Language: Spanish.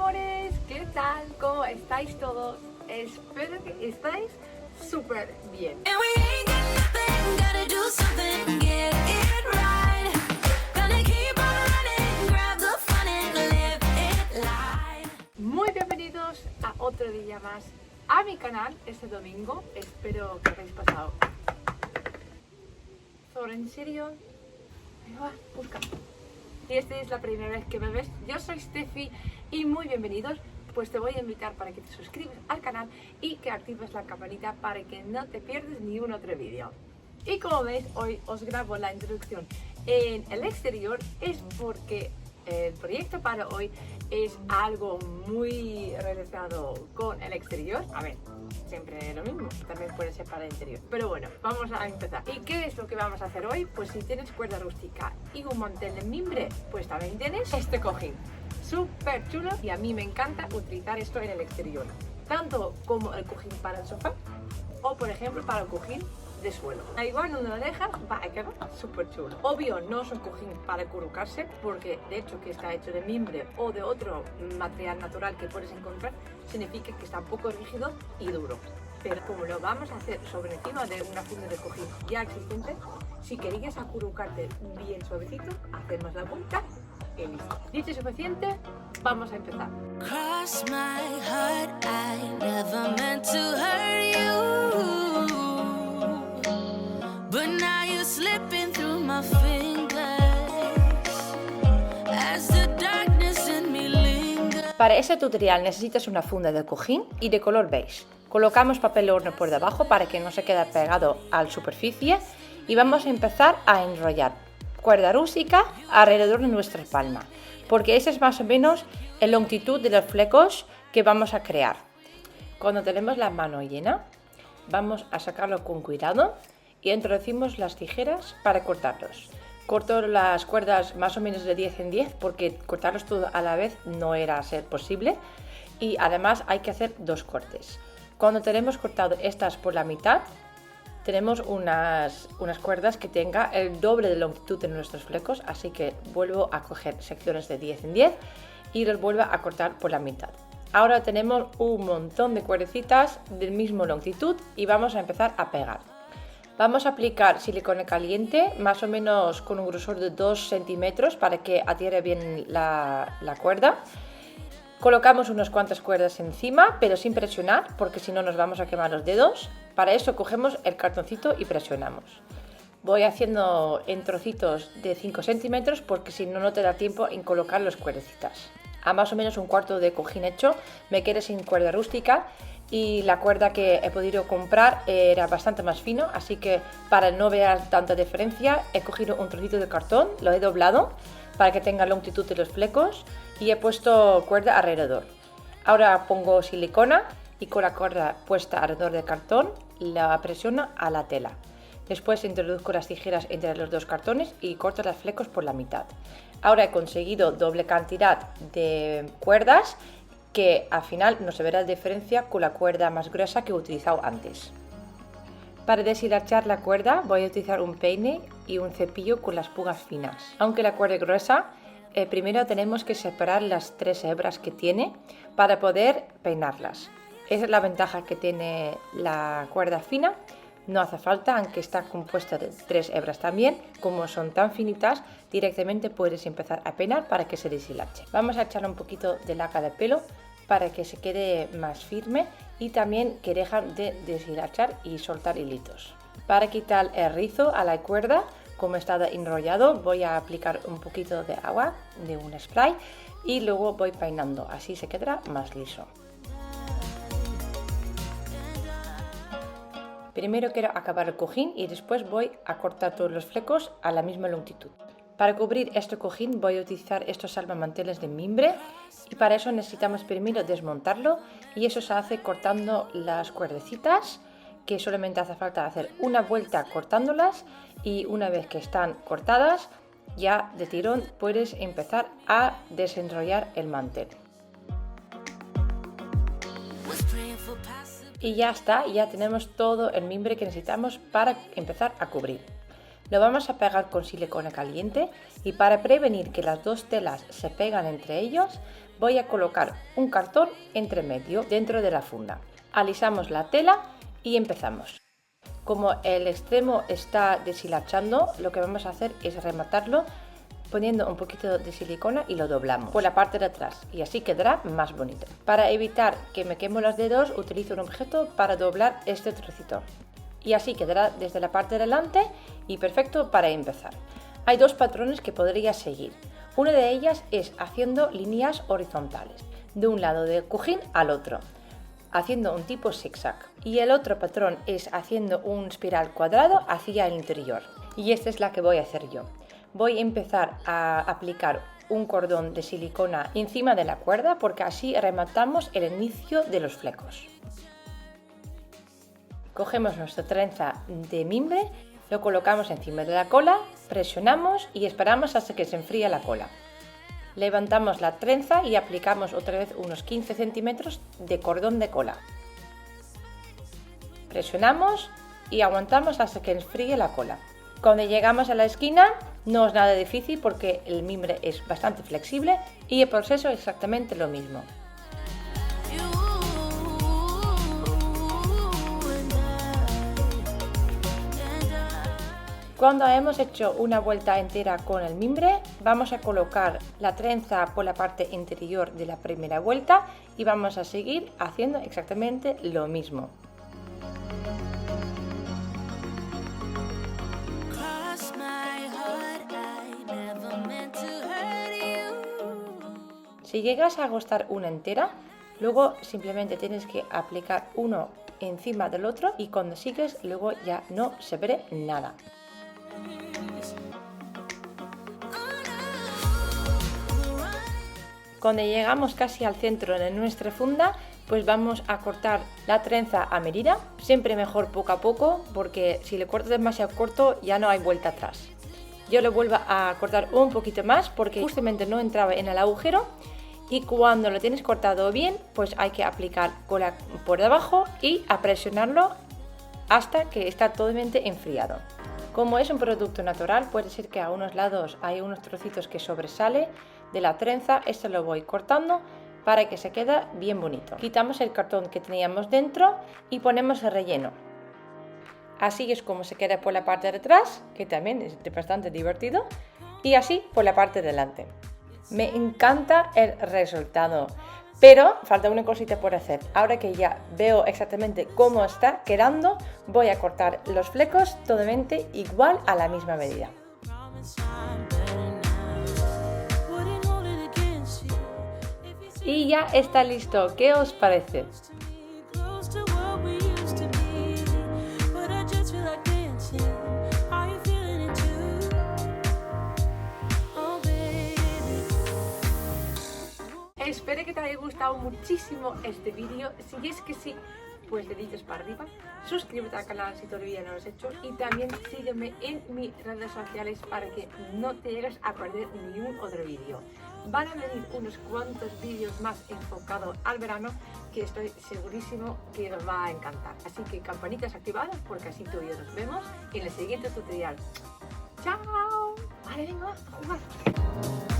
amores, ¿qué tal? ¿Cómo estáis todos? Espero que estáis súper bien. Muy bienvenidos a otro día más a mi canal este domingo. Espero que habéis pasado. ¿En serio? Busca. Si esta es la primera vez que me ves, yo soy Steffi y muy bienvenidos. Pues te voy a invitar para que te suscribas al canal y que actives la campanita para que no te pierdas ni un otro vídeo. Y como veis, hoy os grabo la introducción en el exterior, es porque el proyecto para hoy es algo muy relacionado con el exterior. A ver, siempre lo mismo, también puede ser para el interior. Pero bueno, vamos a empezar. ¿Y qué es lo que vamos a hacer hoy? Pues si tienes cuerda rústica y un mantel de mimbre, pues también tienes este cojín. Súper chulo y a mí me encanta utilizar esto en el exterior. Tanto como el cojín para el sofá o por ejemplo para el cojín de suelo. Da igual donde lo dejas, va a quedar súper chulo. Obvio, no es un cojín para acurrucarse, porque de hecho que está hecho de mimbre o de otro material natural que puedes encontrar, significa que está un poco rígido y duro. Pero como lo vamos a hacer sobre encima de una funda de cojín ya existente, si querías acurrucarte bien suavecito, hacemos la vuelta y listo. Dicho suficiente, vamos a empezar. Cross my heart, I never meant to hurt you, but now you're slipping through my fingers as the darkness in me lingers. Para este tutorial necesitas una funda de cojín y de color beige. Colocamos papel horno por debajo para que no se quede pegado a la superficie y vamos a empezar a enrollar cuerda rústica alrededor de nuestra palma, porque esa es más o menos la longitud de los flecos que vamos a crear. Cuando tenemos la mano llena, vamos a sacarlo con cuidado y introducimos las tijeras para cortarlos. Corto las cuerdas más o menos de 10 en 10 porque cortarlos todo a la vez no era a ser posible y además hay que hacer dos cortes. Cuando tenemos cortado estas por la mitad, tenemos unas cuerdas que tenga el doble de longitud de nuestros flecos, así que vuelvo a coger secciones de 10 en 10 y los vuelvo a cortar por la mitad. Ahora tenemos un montón de cuerdecitas del mismo longitud y vamos a empezar a pegar. Vamos a aplicar silicona caliente, más o menos con un grosor de 2 centímetros para que adhiera bien la cuerda. Colocamos unas cuantas cuerdas encima, pero sin presionar, porque si no nos vamos a quemar los dedos. Para eso cogemos el cartoncito y presionamos. Voy haciendo en trocitos de 5 centímetros, porque si no, no te da tiempo en colocar las cuerdecitas. A más o menos un cuarto de cojín hecho, me quedé sin cuerda rústica y la cuerda que he podido comprar era bastante más fino, así que para no ver tanta diferencia he cogido un trocito de cartón, lo he doblado para que tenga longitud de los flecos y he puesto cuerda alrededor. Ahora pongo silicona y con la cuerda puesta alrededor del cartón la presiono a la tela. Después introduzco las tijeras entre los dos cartones y corto los flecos por la mitad. Ahora he conseguido doble cantidad de cuerdas que al final no se verá la diferencia con la cuerda más gruesa que he utilizado antes. Para deshilachar la cuerda voy a utilizar un peine y un cepillo con las puntas finas. Aunque la cuerda es gruesa, primero tenemos que separar las 3 hebras que tiene para poder peinarlas. Esa es la ventaja que tiene la cuerda fina. No hace falta, aunque está compuesta de 3 hebras también, como son tan finitas, directamente puedes empezar a peinar para que se deshilache. Vamos a echar un poquito de laca de pelo para que se quede más firme y también que dejan de deshilachar y soltar hilitos. Para quitar el rizo a la cuerda, como está enrollado, voy a aplicar un poquito de agua, de un spray, y luego voy peinando, así se quedará más liso. Primero quiero acabar el cojín y después voy a cortar todos los flecos a la misma longitud. Para cubrir este cojín voy a utilizar estos salvamanteles de mimbre y para eso necesitamos primero desmontarlo y eso se hace cortando las cuerdecitas, que solamente hace falta hacer una vuelta cortándolas y una vez que están cortadas ya de tirón puedes empezar a desenrollar el mantel. Y ya está, ya tenemos todo el mimbre que necesitamos para empezar a cubrir. Lo vamos a pegar con silicona caliente y para prevenir que las dos telas se pegan entre ellos, voy a colocar un cartón entre medio dentro de la funda. Alisamos la tela y empezamos. Como el extremo está deshilachando, lo que vamos a hacer es rematarlo poniendo un poquito de silicona y lo doblamos por la parte de atrás y así quedará más bonito. Para evitar que me quemo los dedos, utilizo un objeto para doblar este trocito y así quedará desde la parte de delante y perfecto para empezar. Hay dos patrones que podría seguir. Una de ellas es haciendo líneas horizontales de un lado del cojín al otro, haciendo un tipo zigzag, y el otro patrón es haciendo un espiral cuadrado hacia el interior, y esta es la que voy a hacer yo. Voy a empezar a aplicar un cordón de silicona encima de la cuerda porque así rematamos el inicio de los flecos. Cogemos nuestra trenza de mimbre, lo colocamos encima de la cola, presionamos y esperamos hasta que se enfríe la cola. Levantamos la trenza y aplicamos otra vez unos 15 centímetros de cordón de cola. Presionamos y aguantamos hasta que enfríe la cola. Cuando llegamos a la esquina no es nada difícil porque el mimbre es bastante flexible y el proceso es exactamente lo mismo. Cuando hemos hecho una vuelta entera con el mimbre, vamos a colocar la trenza por la parte interior de la primera vuelta y vamos a seguir haciendo exactamente lo mismo. Si llegas a agostar una entera, luego simplemente tienes que aplicar uno encima del otro y cuando sigues luego ya no se ve nada. Cuando llegamos casi al centro de nuestra funda, pues vamos a cortar la trenza a medida, siempre mejor poco a poco, porque si le cortas demasiado corto ya no hay vuelta atrás. Yo lo vuelvo a cortar un poquito más porque justamente no entraba en el agujero y cuando lo tienes cortado bien, pues hay que aplicar cola por debajo y a presionarlo hasta que está totalmente enfriado. Como es un producto natural, puede ser que a unos lados hay unos trocitos que sobresale de la trenza. Esto lo voy cortando para que se quede bien bonito. Quitamos el cartón que teníamos dentro y ponemos el relleno. Así es como se queda por la parte de atrás, que también es bastante divertido, y así por la parte de delante. Me encanta el resultado. Pero falta una cosita por hacer. Ahora que ya veo exactamente cómo está quedando, voy a cortar los flecos totalmente igual a la misma medida. Y ya está listo. ¿Qué os parece? Espero que te haya gustado muchísimo este vídeo. Si es que sí, pues deditos para arriba. Suscríbete al canal si todavía no lo has hecho. Y también sígueme en mis redes sociales para que no te llegues a perder ningún otro vídeo. Van a venir unos cuantos vídeos más enfocados al verano que estoy segurísimo que os va a encantar. Así que campanitas activadas porque así tú y yo nos vemos en el siguiente tutorial. ¡Chao! Vale, venga, a jugar.